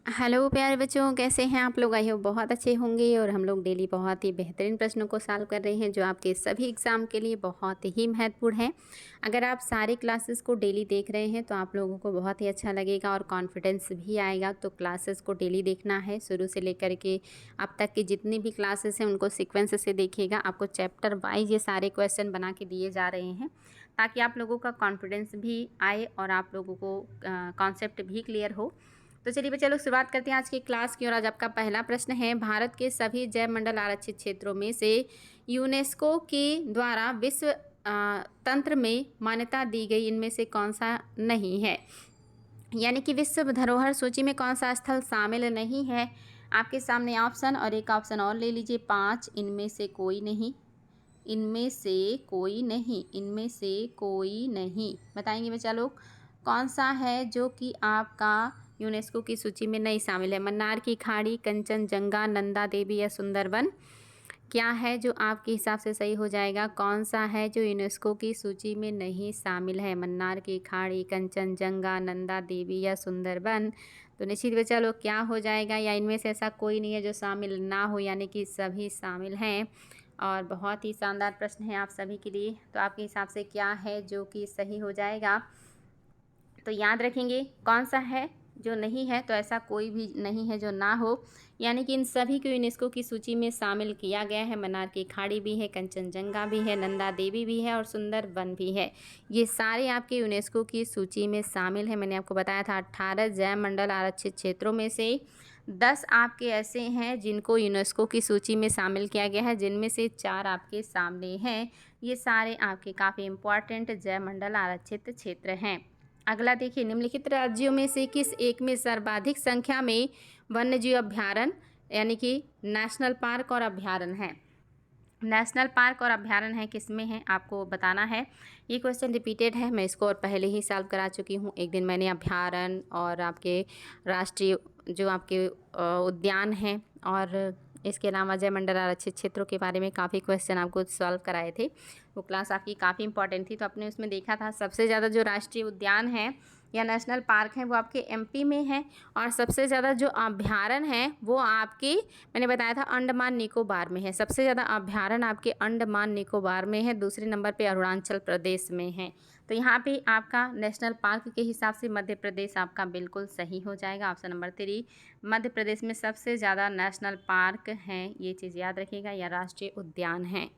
Hello प्यारे बच्चों, कैसे हैं आप लोग? आई होप बहुत अच्छे होंगे। और हम लोग डेली बहुत ही बेहतरीन प्रश्नों को सॉल्व कर रहे हैं जो आपके सभी एग्ज़ाम के लिए बहुत ही महत्वपूर्ण है। अगर आप सारी क्लासेस को डेली देख रहे हैं तो आप लोगों को बहुत ही अच्छा लगेगा और कॉन्फिडेंस भी आएगा। तो क्लासेस को डेली देखना है, शुरू से लेकर के अब तक की जितनी भी क्लासेस हैं उनको सीक्वेंस से देखिएगा। आपको चैप्टर वाइज ये सारे क्वेश्चन बना के दिए जा रहे हैं ताकि आप लोगों का कॉन्फिडेंस भी आए और आप लोगों को कॉन्सेप्ट भी क्लियर हो। तो चलिए बच्चे लोग शुरुआत करते हैं आज की क्लास की। और आज आपका पहला प्रश्न है, भारत के सभी जैव मंडल आरक्षित क्षेत्रों में से यूनेस्को के द्वारा विश्व तंत्र में मान्यता दी गई इनमें से कौन सा नहीं है? यानी कि विश्व धरोहर सूची में कौन सा स्थल शामिल नहीं है? आपके सामने ऑप्शन और एक ऑप्शन और ले लीजिए। 5, इनमें से कोई नहीं, इनमें से कोई नहीं, इनमें से कोई नहीं। बताएंगे बच्चा लोग कौन सा है जो कि आपका यूनेस्को की सूची में नहीं शामिल है? मन्नार की खाड़ी, कंचनजंगा, नंदा देवी या सुंदरबन? क्या है जो आपके हिसाब से सही हो जाएगा? कौन सा है जो यूनेस्को की सूची में नहीं शामिल है? मन्नार की खाड़ी, कंचनजंगा, नंदा देवी या सुंदरबन? तो निश्चित बच्चा लोग क्या हो जाएगा? या इनमें से ऐसा कोई नहीं है जो शामिल ना हो, यानी कि सभी शामिल हैं। और बहुत ही शानदार प्रश्न है आप सभी के लिए। तो आपके हिसाब से क्या है जो कि सही हो जाएगा? तो याद रखेंगे कौन सा है जो नहीं है। तो ऐसा कोई भी नहीं है जो ना हो, यानी कि इन सभी को यूनेस्को की सूची में शामिल किया गया है। मन्नार की खाड़ी भी है, कंचनजंगा भी है, नंदा देवी भी है और सुंदरबन भी है। ये सारे आपके यूनेस्को की सूची में शामिल है। मैंने आपको बताया था 18 जैव मंडल आरक्षित क्षेत्रों में से 10 आपके ऐसे हैं जिनको यूनेस्को की सूची में शामिल किया गया है, जिनमें से 4 आपके सामने हैं। ये सारे आपके काफ़ी इम्पॉर्टेंट जैव मंडल आरक्षित क्षेत्र हैं। अगला देखिए, निम्नलिखित राज्यों में से किस एक में सर्वाधिक संख्या में वन्यजीव अभ्यारण्य यानी कि नेशनल पार्क और अभ्यारण्य है? नेशनल पार्क और अभ्यारण्य है किस में है आपको बताना है। ये क्वेश्चन रिपीटेड है, मैं इसको और पहले ही सॉल्व करा चुकी हूँ। एक दिन मैंने अभ्यारण्य और आपके राष्ट्रीय जो आपके उद्यान हैं और इसके अलावा जय मंडल आरक्षित क्षेत्रों के बारे में काफ़ी क्वेश्चन आपको सॉल्व कराए थे। वो क्लास आपकी काफ़ी इंपॉर्टेंट थी। तो आपने उसमें देखा था सबसे ज़्यादा जो राष्ट्रीय उद्यान है या नेशनल पार्क हैं वो आपके एमपी में है, और सबसे ज़्यादा जो अभ्यारण्य हैं वो आपके, मैंने बताया था, अंडमान निकोबार में है। सबसे ज़्यादा अभ्यारण्य आपके अंडमान निकोबार में है, दूसरे नंबर पे अरुणाचल प्रदेश में है। तो यहाँ पे आपका नेशनल पार्क के हिसाब से मध्य प्रदेश आपका बिल्कुल सही हो जाएगा। ऑप्शन नंबर 3, मध्य प्रदेश में सबसे ज़्यादा नेशनल पार्क हैं, ये चीज़ याद रखिएगा, या राष्ट्रीय उद्यान हैं।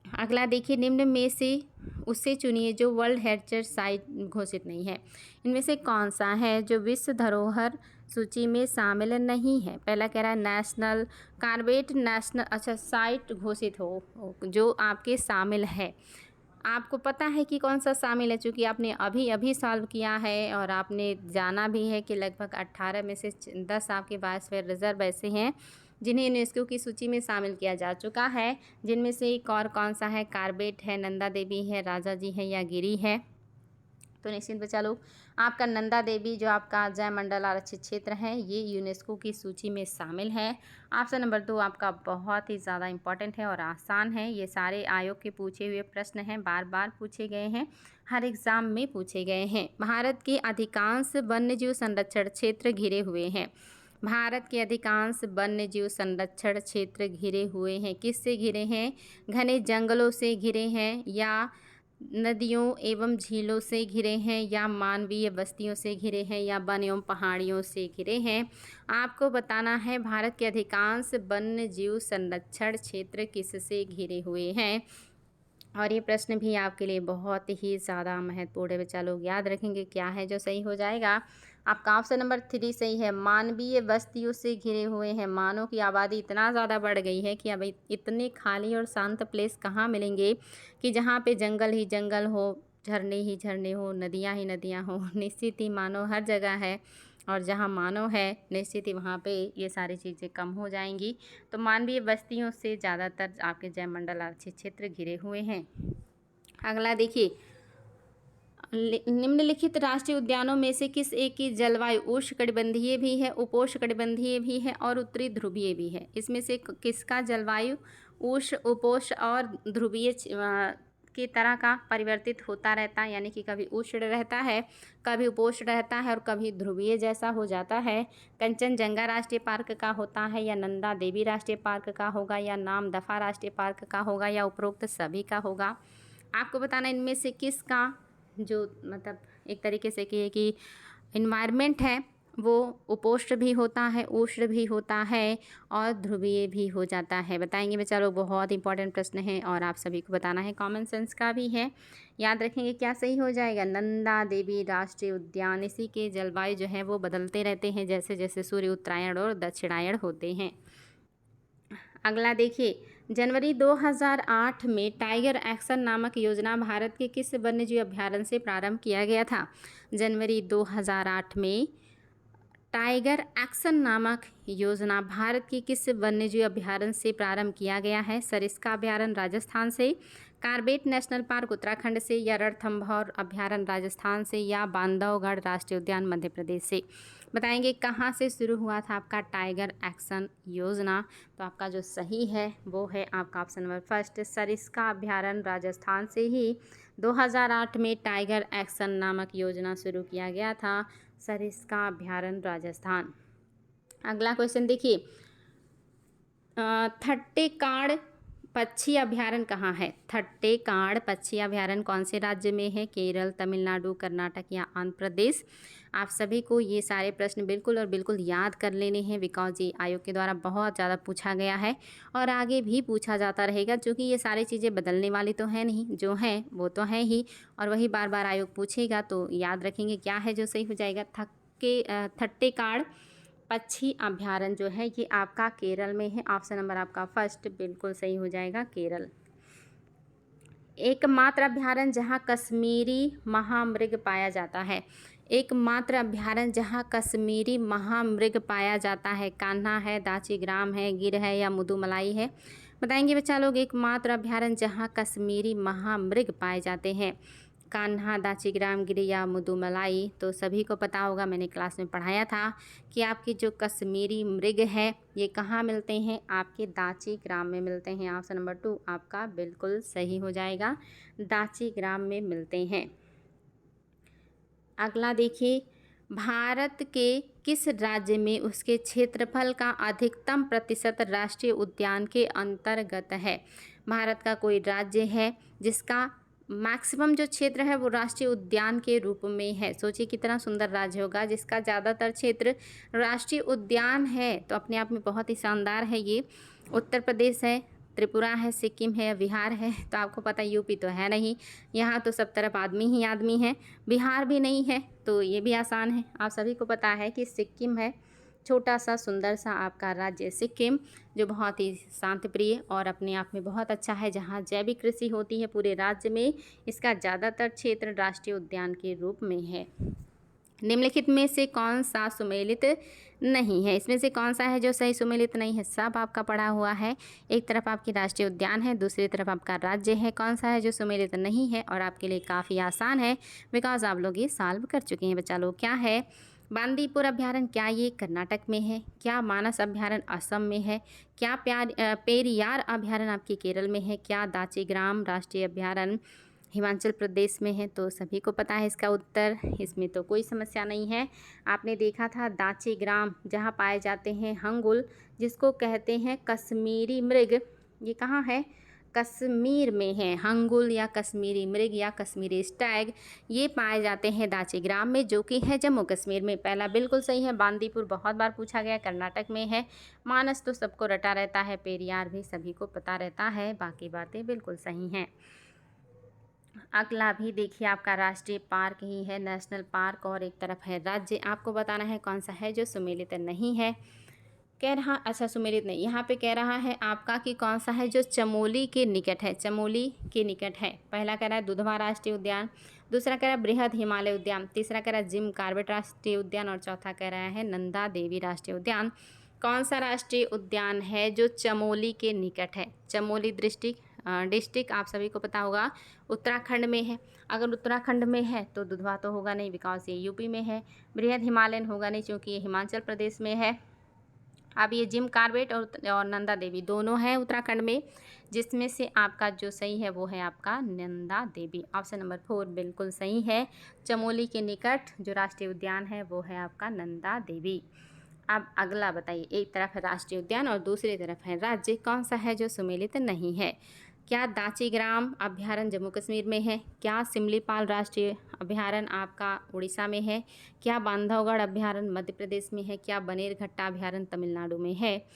अगला देखिए, निम्न में से उसे चुनिए जो वर्ल्ड हेरिटेज साइट घोषित नहीं है। इनमें से कौन सा है जो विश्व धरोहर सूची में शामिल नहीं है? पहला कह रहा है नेशनल कार्बेट नेशनल, अच्छा, साइट घोषित हो जो आपके शामिल है। आपको पता है कि कौन सा शामिल है, चूँकि आपने अभी अभी सॉल्व किया है और आपने जाना भी है कि लगभग 18 में से 10 आपके बायोस्फीयर रिजर्व ऐसे हैं जिन्हें यूनेस्को की सूची में शामिल किया जा चुका है। जिनमें से एक और कौन सा है? कार्बेट है, नंदा देवी है, राजा जी है या गिरी है? तो निश्चिंत बच्चा लोग, आपका नंदा देवी जो आपका जैव मंडल आरक्षित क्षेत्र है ये यूनेस्को की सूची में शामिल है। ऑप्शन नंबर 2 आपका बहुत ही ज़्यादा इंपॉर्टेंट है और आसान है। ये सारे आयोग के पूछे हुए प्रश्न हैं, बार बार पूछे गए हैं, हर एग्ज़ाम में पूछे गए हैं। भारत के अधिकांश वन्यजीव संरक्षण क्षेत्र घिरे हुए हैं। भारत के अधिकांश वन्यजीव संरक्षण क्षेत्र घिरे हुए हैं। किससे घिरे हैं? घने जंगलों से घिरे हैं, या नदियों एवं झीलों से घिरे हैं, या मानवीय बस्तियों से घिरे हैं, या वन एवं पहाड़ियों से घिरे हैं? आपको बताना है भारत के अधिकांश वन्य जीव संरक्षण क्षेत्र किससे घिरे हुए हैं। और ये प्रश्न भी आपके लिए बहुत ही ज़्यादा महत्वपूर्ण है बच्चा लोग, याद रखेंगे क्या है जो सही हो जाएगा। आपका ऑप्शन नंबर 3 सही है, मानवीय बस्तियों से घिरे हुए हैं। मानव की आबादी इतना ज़्यादा बढ़ गई है कि अब इतने खाली और शांत प्लेस कहाँ मिलेंगे कि जहाँ पे जंगल ही जंगल हो, झरने ही झरने हो, नदियाँ ही नदियाँ हो। निश्चित ही मानव हर जगह है, और जहाँ मानव है निश्चित ही वहाँ पे ये सारी चीज़ें कम हो जाएंगी। तो मानवीय बस्तियों से ज़्यादातर आपके जैव मंडल आरक्षित क्षेत्र घिरे हुए हैं। अगला देखिए, निम्नलिखित राष्ट्रीय उद्यानों में से किस एक की जलवायु उष्णकटिबंधीय भी है, उपोष्णकटिबंधीय भी है और उत्तरी ध्रुवीय भी है? इसमें से किसका जलवायु उष्ण, उपोष्ण और ध्रुवीय की तरह का परिवर्तित होता रहता है, यानी कि कभी उष्ण रहता है, कभी उपोष्ण रहता है और कभी ध्रुवीय जैसा हो जाता है। कंचनजंगा राष्ट्रीय पार्क का होता है या नंदा देवी राष्ट्रीय पार्क का होगा या नामदफा राष्ट्रीय पार्क का होगा या उपरोक्त सभी का होगा। आपको बताना इनमें से किसका जो मतलब एक तरीके से कहिए कि इन्वायरमेंट है वो उपोष्ण भी होता है, उष्ण भी होता है और ध्रुवीय भी हो जाता है। बताएंगे बच्चा लोग, बहुत इंपॉर्टेंट प्रश्न है और आप सभी को बताना है, कॉमन सेंस का भी है। याद रखेंगे क्या सही हो जाएगा, नंदा देवी राष्ट्रीय उद्यान। इसी के जलवायु जो है वो बदलते रहते हैं जैसे जैसे सूर्य उत्तरायण और दक्षिणायण होते हैं। अगला देखिए, जनवरी 2008 में टाइगर एक्शन नामक योजना भारत के किस वन्यजीव अभयारण्य से प्रारंभ किया गया था। जनवरी 2008 में टाइगर एक्शन नामक योजना भारत की किस वन्यजीव अभयारण्य से प्रारंभ किया गया है। सरिस्का अभयारण्य राजस्थान से, कार्बेट नेशनल पार्क उत्तराखंड से या रणथंभौर अभयारण्य राजस्थान से या बांधवगढ़ राष्ट्रीय उद्यान मध्य प्रदेश से। बताएंगे कहाँ से शुरू हुआ था आपका टाइगर एक्शन योजना। तो आपका जो सही है वो है आपका ऑप्शन नंबर फर्स्ट, सरिस्का अभयारण्य राजस्थान से ही 2008 में टाइगर एक्शन नामक योजना शुरू किया गया था, सरिस्का अभयारण्य राजस्थान। अगला क्वेश्चन देखिए, थट्टेकाड़ पक्षी अभयारण्य कहाँ है। थट्टेकाड़ पक्षी अभयारण्य कौन से राज्य में है। केरल, तमिलनाडु, कर्नाटक या आंध्र प्रदेश। आप सभी को ये सारे प्रश्न बिल्कुल और बिल्कुल याद कर लेने हैं, बिकॉज ये आयोग के द्वारा बहुत ज़्यादा पूछा गया है और आगे भी पूछा जाता रहेगा, क्योंकि ये सारी चीज़ें बदलने वाली तो है नहीं, जो हैं वो तो है ही और वही बार बार आयोग पूछेगा। तो याद रखेंगे क्या है जो सही हो जाएगा, थट्टेकाड़ पक्षी अभयारण्य जो है ये आपका केरल में है। ऑप्शन नंबर आपका फर्स्ट बिल्कुल सही हो जाएगा, केरल। एकमात्र अभयारण्य जहाँ कश्मीरी महामृग पाया जाता है। एकमात्र अभयारण्य जहाँ कश्मीरी महामृग पाया जाता है, कान्हा है, दाचीग्राम है, गिर है या मुदुमलाई है। बताएंगे बच्चा लोग, एकमात्र अभयारण्य जहाँ कश्मीरी महामृग पाए जाते हैं, कान्हा, दाचीग्राम, गिर या मुदुमलाई। तो सभी को पता होगा, मैंने क्लास में पढ़ाया था कि आपके जो कश्मीरी मृग है ये कहाँ मिलते हैं, आपके दाचीग्राम में मिलते हैं। ऑप्शन नंबर 2 आपका बिल्कुल सही हो जाएगा, दाचीग्राम में मिलते हैं। अगला देखिए, भारत के किस राज्य में उसके क्षेत्रफल का अधिकतम प्रतिशत राष्ट्रीय उद्यान के अंतर्गत है। भारत का कोई राज्य है जिसका मैक्सिमम जो क्षेत्र है वो राष्ट्रीय उद्यान के रूप में है। सोचिए कितना सुंदर राज्य होगा जिसका ज़्यादातर क्षेत्र राष्ट्रीय उद्यान है। तो अपने आप में बहुत ही शानदार है ये। उत्तर प्रदेश है, त्रिपुरा है, सिक्किम है, बिहार है। तो आपको पता यूपी तो है नहीं, यहाँ तो सब तरफ आदमी ही आदमी है। बिहार भी नहीं है, तो ये भी आसान है। आप सभी को पता है कि सिक्किम है, छोटा सा सुंदर सा आपका राज्य सिक्किम, जो बहुत ही शांति प्रिय और अपने आप में बहुत अच्छा है, जहाँ जैविक कृषि होती है पूरे राज्य में। इसका ज़्यादातर क्षेत्र राष्ट्रीय उद्यान के रूप में है। निम्नलिखित में से कौन सा सुमेलित नहीं है। इसमें से कौन सा है जो सही सुमेलित नहीं है। सब आपका पढ़ा हुआ है, एक तरफ आपकी राष्ट्रीय उद्यान है, दूसरी तरफ आपका राज्य है। कौन सा है जो सुमेलित नहीं है, और आपके लिए काफ़ी आसान है बिकॉज आप लोग ये सॉल्व कर चुके हैं बच्चा लोग। क्या है, बांदीपुर अभयारण्य क्या ये कर्नाटक में है, क्या मानस अभयारण्य असम में है, क्या पेरियार अभयारण्य आपके केरल में है, क्या दाचीग्राम राष्ट्रीय अभयारण्य हिमाचल प्रदेश में है। तो सभी को पता है इसका उत्तर, इसमें तो कोई समस्या नहीं है। आपने देखा था दाचीग्राम जहाँ पाए जाते हैं हंगुल, जिसको कहते हैं कश्मीरी मृग, ये कहाँ है, कश्मीर में है। हंगुल या कश्मीरी मृग या कश्मीरी स्टैग ये पाए जाते हैं दाचीग्राम में, जो कि है जम्मू कश्मीर में। पहला बिल्कुल सही है। बांदीपुर बहुत बार पूछा गया, कर्नाटक में है। मानस तो सबको रटा रहता है, पेरियार भी सभी को पता रहता है, बाकी बातें बिल्कुल सही हैं। अगला भी देखिए, आपका राष्ट्रीय पार्क ही है, नेशनल पार्क, और एक तरफ है राज्य। आपको बताना है कौन सा है जो सुमेलित नहीं है। कह रहा, अच्छा सुमेलित नहीं, यहाँ पे कह रहा है आपका कि कौन सा है जो चमोली के निकट है, चमोली के निकट है। पहला कह रहा है दुधवा राष्ट्रीय उद्यान, दूसरा कह रहा है बृहद हिमालय उद्यान, तीसरा कह रहा है जिम कॉर्बेट राष्ट्रीय उद्यान, और चौथा कह रहा है नंदा देवी राष्ट्रीय उद्यान। कौन सा राष्ट्रीय उद्यान है जो चमोली के निकट है। चमोली डिस्ट्रिक्ट आप सभी को पता होगा उत्तराखंड में है। अगर उत्तराखंड में है तो दुधवा तो होगा नहीं बिकॉज ये यूपी में है। बृहद हिमालयन होगा नहीं क्योंकि ये हिमाचल प्रदेश में है। अब ये जिम कॉर्बेट और नंदा देवी दोनों हैं उत्तराखंड में, जिसमें से आपका जो सही है वो है आपका नंदा देवी। ऑप्शन नंबर 4 बिल्कुल सही है। चमोली के निकट जो राष्ट्रीय उद्यान है वो है आपका नंदा देवी। अब अगला बताइए, एक तरफ है राष्ट्रीय उद्यान और दूसरी तरफ है राज्य, कौन सा है जो सुमेलित नहीं है? क्या दाचीग्राम अभ्यारण्य जम्मू कश्मीर में है? क्या सिमलीपाल राष्ट्रीय अभ्यारण्य आपका उड़ीसा में है? क्या बांधवगढ़ अभ्यारण्य मध्य प्रदेश में है? क्या बनेरघट्टा अभ्यारण्य तमिलनाडु में है?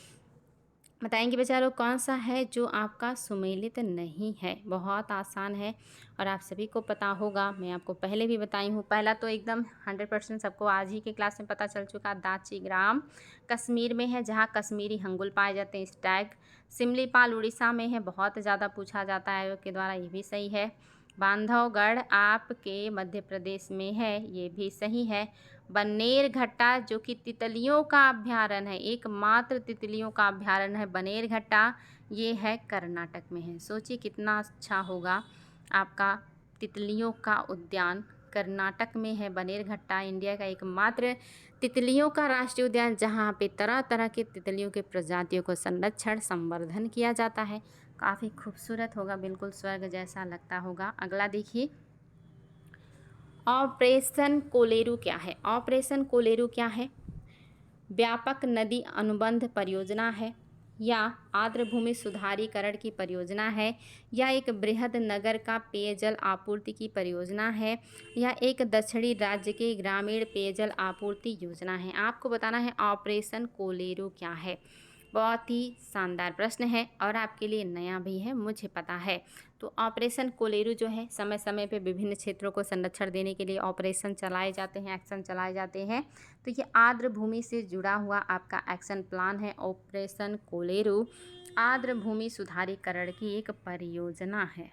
बताएंगे बेचारा लोग कौन सा है जो आपका सुमेलित नहीं है। बहुत आसान है और आप सभी को पता होगा, मैं आपको पहले भी बताई हूँ। पहला तो एकदम 100% सबको आज ही के क्लास में पता चल चुका, दाचीग्राम कश्मीर में है जहाँ कश्मीरी हंगुल पाए जाते हैं, स्टैग। सिमलीपाल उड़ीसा में है, बहुत ज़्यादा पूछा जाता है आयोग के द्वारा, ये भी सही है। बांधवगढ़ आपके मध्य प्रदेश में है, ये भी सही है। बनेरघट्टा जो कि तितलियों का अभ्यारण्य है, एकमात्र तितलियों का अभ्यारण्य है बनेरघट्टा, ये है कर्नाटक में है। सोचिए कितना अच्छा होगा आपका तितलियों का उद्यान कर्नाटक में है बनेरघट्टा, इंडिया का एकमात्र तितलियों का राष्ट्रीय उद्यान जहाँ पे तरह तरह के तितलियों के प्रजातियों को संरक्षण संवर्धन किया जाता है। काफ़ी खूबसूरत होगा, बिल्कुल स्वर्ग जैसा लगता होगा। अगला देखिए, ऑपरेशन कोलेरू क्या है? ऑपरेशन कोलेरू क्या है? व्यापक नदी अनुबंध परियोजना है, या आर्द्रभूमि सुधारीकरण की परियोजना है, या एक बृहद नगर का पेयजल आपूर्ति की परियोजना है, या एक दक्षिणी राज्य के ग्रामीण पेयजल आपूर्ति योजना है? आपको बताना है ऑपरेशन कोलेरू क्या है। बहुत ही शानदार प्रश्न है और आपके लिए नया भी है, मुझे पता है। तो ऑपरेशन कोलेरू जो है, समय समय पे विभिन्न क्षेत्रों को संरक्षण देने के लिए ऑपरेशन चलाए जाते हैं, एक्शन चलाए जाते हैं। तो ये आर्द्र भूमि से जुड़ा हुआ आपका एक्शन प्लान है ऑपरेशन कोलेरू, आर्द्र भूमि सुधारीकरण की एक परियोजना है।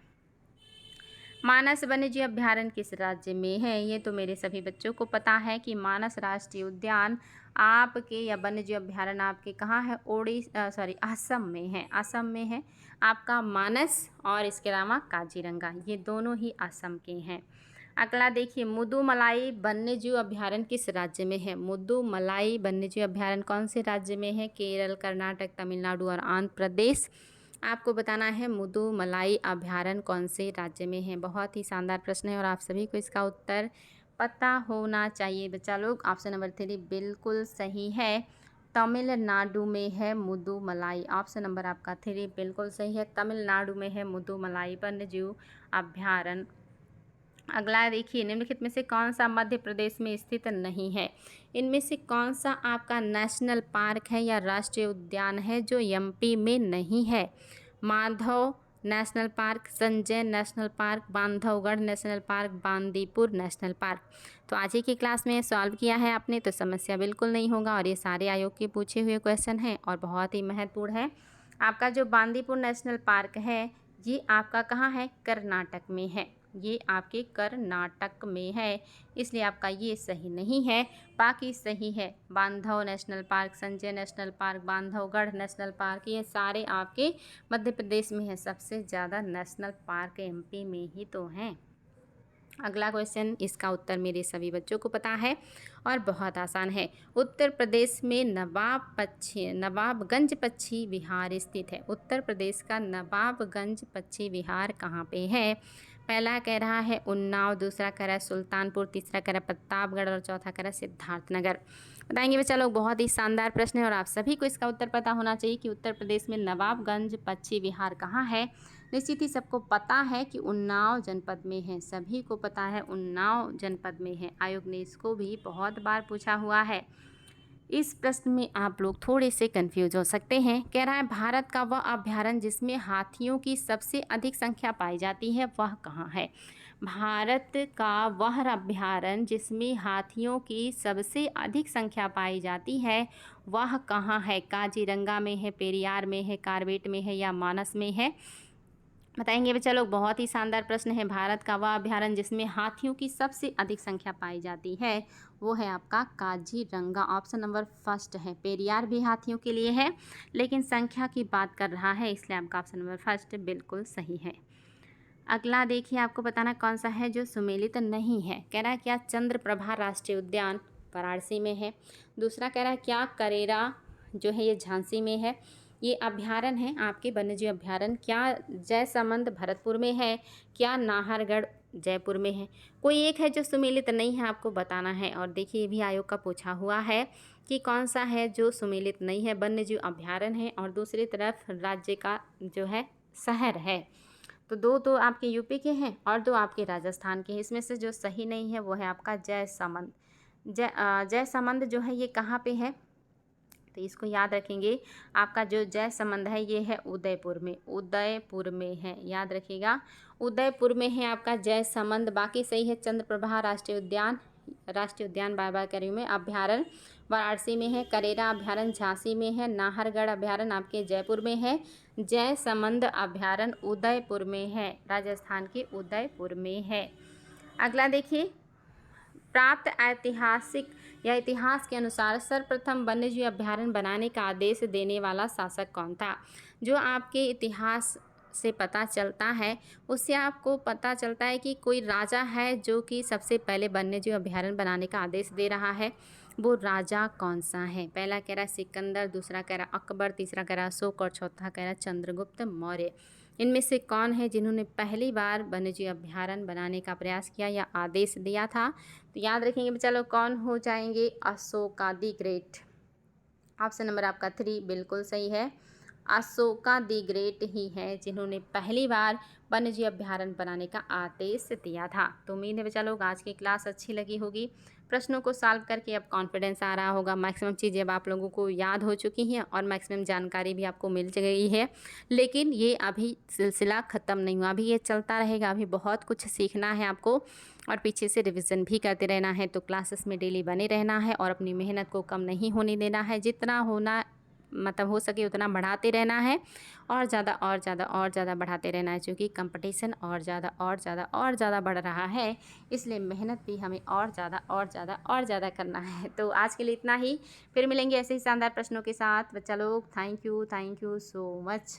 मानस वन्यजीव अभ्यारण्य किस राज्य में है? ये तो मेरे सभी बच्चों को पता है कि मानस राष्ट्रीय उद्यान आपके या वन्यजीव अभ्यारण्य आपके कहाँ है? असम में है। असम में है आपका मानस, और इसके अलावा काजीरंगा, ये दोनों ही असम के हैं। अगला देखिए, मुदुमलाई वन्यजीव अभ्यारण्य किस राज्य में है? मुदुमलाई वन्यजीव अभ्यारण्य कौन से राज्य में है? केरल, कर्नाटक, तमिलनाडु और आंध्र प्रदेश। आपको बताना है मुदुमलाई अभ्यारण्य कौन से राज्य में है। बहुत ही शानदार प्रश्न है और आप सभी को इसका उत्तर पता होना चाहिए बच्चा लोग। ऑप्शन नंबर 3 बिल्कुल सही है, तमिलनाडु में है मुदुमलाई। ऑप्शन नंबर आपका 3 बिल्कुल सही है, तमिलनाडु में है मुदुमलाई वन्यजीव अभ्यारण्य। अगला देखिए, निम्नलिखित में से कौन सा मध्य प्रदेश में स्थित नहीं है? इनमें से कौन सा आपका नेशनल पार्क है या राष्ट्रीय उद्यान है जो एमपी में नहीं है? Madhav national park, Sanjay national park, Bandhavgarh national park, Bandipur national park. तो आज ही की क्लास में सॉल्व किया है आपने तो समस्या बिल्कुल नहीं होगा, और ये सारे आयोग के पूछे हुए क्वेश्चन हैं और बहुत ही महत्वपूर्ण है। आपका जो बांदीपुर नेशनल पार्क है ये आपका कहाँ है? कर्नाटक में है, ये आपके कर्नाटक में है, इसलिए आपका ये सही नहीं है। बाकी सही है, बांधव national park, Sanjay national park, Bandhavgarh national park, ये सारे आपके मध्य प्रदेश में है। सबसे ज़्यादा नेशनल पार्क एमपी में ही तो हैं। अगला क्वेश्चन, इसका उत्तर मेरे सभी बच्चों को पता है और बहुत आसान है। उत्तर प्रदेश में नवाबगंज पक्षी विहार स्थित है। उत्तर प्रदेश का नवाबगंज पक्षी विहार कहाँ पे है? पहला कह रहा है उन्नाव, दूसरा कह रहा है सुल्तानपुर, तीसरा कह रहा है प्रतापगढ़ और चौथा कह रहा है सिद्धार्थनगर। बताएंगे बच्चा लोग, बहुत ही शानदार प्रश्न है और आप सभी को इसका उत्तर पता होना चाहिए कि उत्तर प्रदेश में नवाबगंज पक्षी विहार कहाँ है। निश्चित ही सबको पता है कि उन्नाव जनपद में है, सभी को पता है उन्नाव जनपद में है। आयोग ने इसको भी बहुत बार पूछा हुआ है। इस प्रश्न में आप लोग थोड़े से कंफ्यूज हो सकते हैं। कह रहा है भारत का वह अभ्यारण्य जिसमें हाथियों की सबसे अधिक संख्या पाई जाती है वह कहाँ है? भारत का वह अभ्यारण्य जिसमें हाथियों की सबसे अधिक संख्या पाई जाती है वह कहाँ है? काजीरंगा में है, पेरियार में है, कॉर्बेट में है या मानस में है? बताएंगे बच्चा लोग, बहुत ही शानदार प्रश्न है। भारत का वह अभ्यारण्य जिसमें हाथियों की सबसे अधिक संख्या पाई जाती है वो है आपका काजीरंगा। ऑप्शन नंबर फर्स्ट है। पेरियार भी हाथियों के लिए है लेकिन संख्या की बात कर रहा है, इसलिए आपका ऑप्शन नंबर फर्स्ट बिल्कुल सही है। अगला देखिए, आपको बताना कौन सा है जो सुमेलित नहीं है। कह रहा है क्या चंद्रप्रभा राष्ट्रीय उद्यान वाराणसी में है? दूसरा कह रहा है क्या करेरा जो है ये झांसी में है। ये अभयारण्य है आपके वन्यजीव अभयारण्य। क्या जयसमंद भरतपुर में है, क्या नाहरगढ़ जयपुर में है? कोई एक है जो सुमेलित नहीं है, आपको बताना है। और देखिए ये भी आयोग का पूछा हुआ है कि कौन सा है जो सुमेलित नहीं है, वन्यजीव अभयारण्य है और दूसरी तरफ राज्य का जो है शहर है। तो दो तो आपके यूपी के हैं और दो आपके राजस्थान के हैं। इसमें से जो सही नहीं है वो है आपका जयसमंद। जयसमंद जो है ये कहाँ पे है, तो इसको याद रखेंगे। आपका जो जयसमंद है ये है उदयपुर में, उदयपुर में है, याद रखिएगा उदयपुर में है आपका जयसमंद। बाकी सही है चंद्रप्रभा राष्ट्रीय उद्यान बार बार कह रही हूँ मैं, अभयारण्य वाराणसी में है, करेरा अभयारण्य झांसी में है, नाहरगढ़ अभयारण्य आपके जयपुर में है, जयसमंद अभयारण्य उदयपुर में है, राजस्थान के उदयपुर में है। अगला देखिए, प्राप्त ऐतिहासिक या इतिहास के अनुसार सर्वप्रथम वन्यजीव अभयारण्य बनाने का आदेश देने वाला शासक कौन था? जो आपके इतिहास से पता चलता है उससे आपको पता चलता है कि कोई राजा है जो कि सबसे पहले वन्यजीव अभयारण्य बनाने का आदेश दे रहा है। वो राजा कौन सा है? पहला कह रहा है सिकंदर, दूसरा कह रहा अकबर, तीसरा कह रहा अशोक और चौथा कह रहा चंद्रगुप्त मौर्य। इनमें से कौन है जिन्होंने पहली बार वन्यजीव अभयारण्य बनाने का प्रयास किया या आदेश दिया था? तो याद रखेंगे चलो कौन हो जाएंगे, Ashoka the great. Option number आपका 3 बिल्कुल सही है, अशोका दी ग्रेट ही है जिन्होंने पहली बार वन्यजीव अभयारण्य बनाने का आदेश दिया था। तो उम्मीद है बच्चा लोग आज की क्लास अच्छी लगी होगी। प्रश्नों को सॉल्व करके अब कॉन्फिडेंस आ रहा होगा, मैक्सिमम चीज़ें अब आप लोगों को याद हो चुकी हैं और मैक्सिमम जानकारी भी आपको मिल गई है। लेकिन ये अभी सिलसिला ख़त्म नहीं हुआ, अभी ये चलता रहेगा, अभी बहुत कुछ सीखना है आपको और पीछे से रिवीजन भी करते रहना है। तो क्लासेस में डेली बने रहना है और अपनी मेहनत को कम नहीं होने देना है। जितना होना मतलब हो सके उतना बढ़ाते रहना है और ज़्यादा और ज़्यादा और ज़्यादा बढ़ाते रहना है, क्योंकि कंपटीशन और ज़्यादा और ज़्यादा और ज़्यादा बढ़ रहा है। इसलिए मेहनत भी हमें और ज़्यादा और ज़्यादा और ज़्यादा करना है। तो आज के लिए इतना ही, फिर मिलेंगे ऐसे ही शानदार प्रश्नों के साथ। बच्चा लोग थैंक यू सो मच।